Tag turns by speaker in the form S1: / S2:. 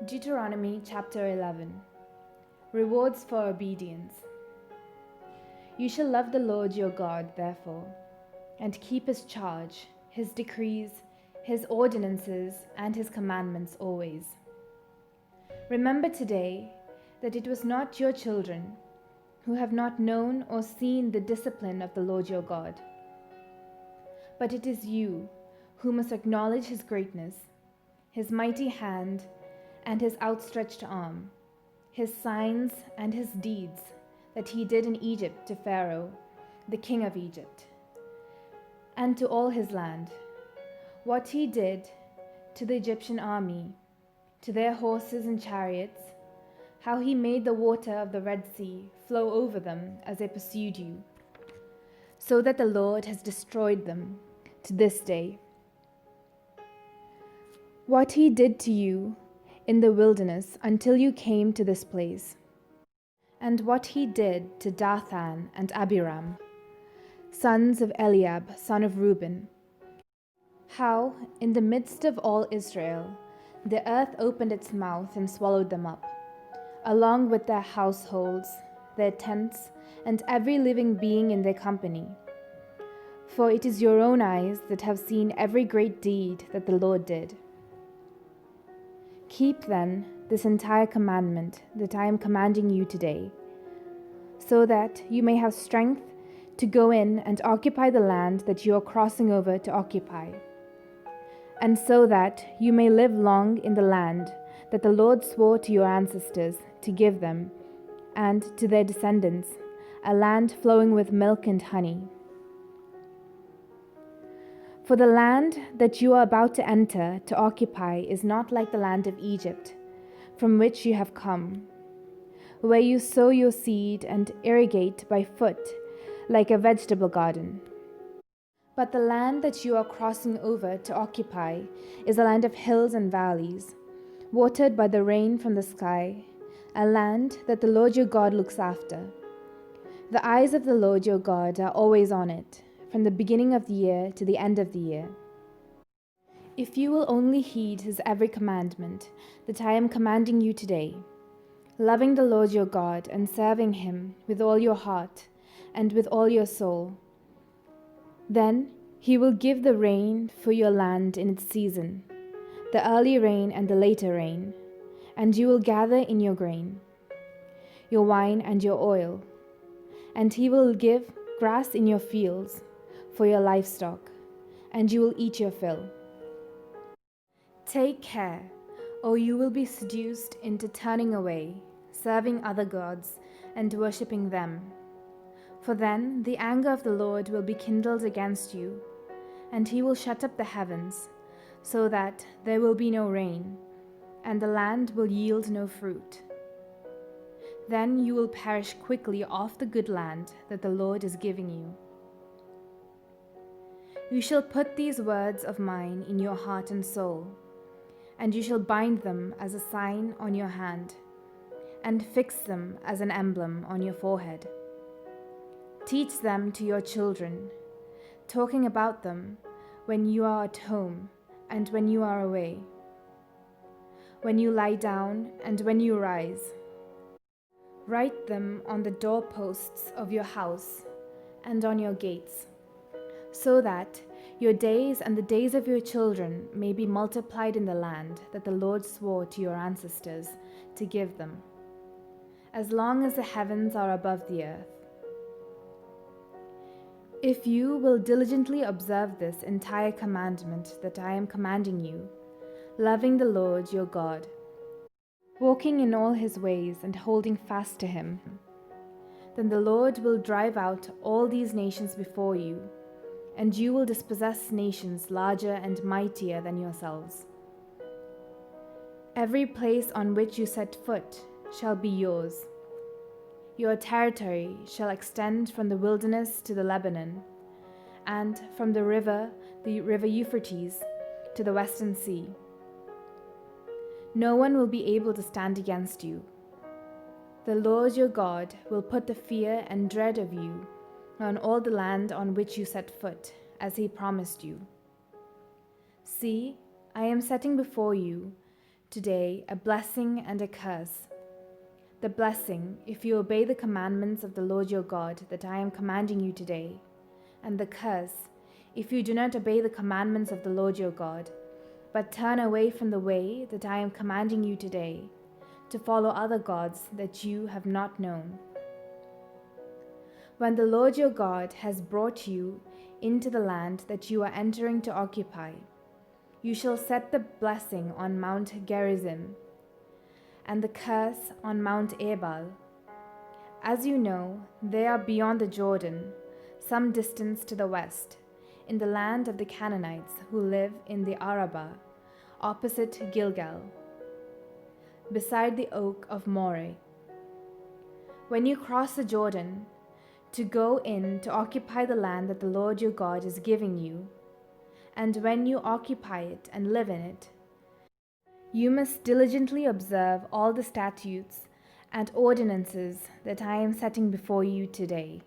S1: Deuteronomy chapter 11. Rewards for obedience. You shall love the Lord your God, therefore, and keep his charge, his decrees, his ordinances, and his commandments always. Remember today that it was not your children who have not known or seen the discipline of the Lord your God, but it is you who must acknowledge his greatness, his mighty hand, and his outstretched arm, his signs and his deeds that he did in Egypt to Pharaoh, the king of Egypt, and to all his land, what he did to the Egyptian army, to their horses and chariots, how he made the water of the Red Sea flow over them as they pursued you, so that the Lord has destroyed them to this day. What he did to you in the wilderness until you came to this place, and what he did to Dathan and Abiram, sons of Eliab, son of Reuben, how in the midst of all Israel the earth opened its mouth and swallowed them up, along with their households, their tents, and every living being in their company. For it is your own eyes that have seen every great deed that the Lord did. Keep then this entire commandment that I am commanding you today, so that you may have strength to go in and occupy the land that you are crossing over to occupy, and so that you may live long in the land that the Lord swore to your ancestors to give them and to their descendants, a land flowing with milk and honey. For the land that you are about to enter to occupy is not like the land of Egypt, from which you have come, where you sow your seed and irrigate by foot like a vegetable garden. But the land that you are crossing over to occupy is a land of hills and valleys, watered by the rain from the sky, a land that the Lord your God looks after. The eyes of the Lord your God are always on it, from the beginning of the year to the end of the year. If you will only heed his every commandment that I am commanding you today, loving the Lord your God and serving him with all your heart and with all your soul, then he will give the rain for your land in its season, the early rain and the later rain, and you will gather in your grain, your wine and your oil, and he will give grass in your fields for your livestock, and you will eat your fill. Take care, or you will be seduced into turning away, serving other gods, and worshipping them. For then the anger of the Lord will be kindled against you, and he will shut up the heavens, so that there will be no rain, and the land will yield no fruit. Then you will perish quickly off the good land that the Lord is giving you. You shall put these words of mine in your heart and soul, and you shall bind them as a sign on your hand, and fix them as an emblem on your forehead. Teach them to your children, talking about them when you are at home and when you are away, when you lie down and when you rise. Write them on the doorposts of your house and on your gates, so that your days and the days of your children may be multiplied in the land that the Lord swore to your ancestors to give them, as long as the heavens are above the earth. If you will diligently observe this entire commandment that I am commanding you, loving the Lord your God, walking in all his ways and holding fast to him, then the Lord will drive out all these nations before you, and you will dispossess nations larger and mightier than yourselves. Every place on which you set foot shall be yours. Your territory shall extend from the wilderness to the Lebanon, and from the river Euphrates, to the western sea. No one will be able to stand against you. The Lord your God will put the fear and dread of you on all the land on which you set foot, as he promised you. See, I am setting before you today a blessing and a curse. The blessing, if you obey the commandments of the Lord your God that I am commanding you today, and the curse, if you do not obey the commandments of the Lord your God, but turn away from the way that I am commanding you today, to follow other gods that you have not known. When the Lord your God has brought you into the land that you are entering to occupy, you shall set the blessing on Mount Gerizim, and the curse on Mount Ebal. As you know, they are beyond the Jordan, some distance to the west, in the land of the Canaanites who live in the Arabah, opposite Gilgal, beside the oak of Moreh. When you cross the Jordan, to go in to occupy the land that the Lord your God is giving you, and when you occupy it and live in it, you must diligently observe all the statutes and ordinances that I am setting before you today.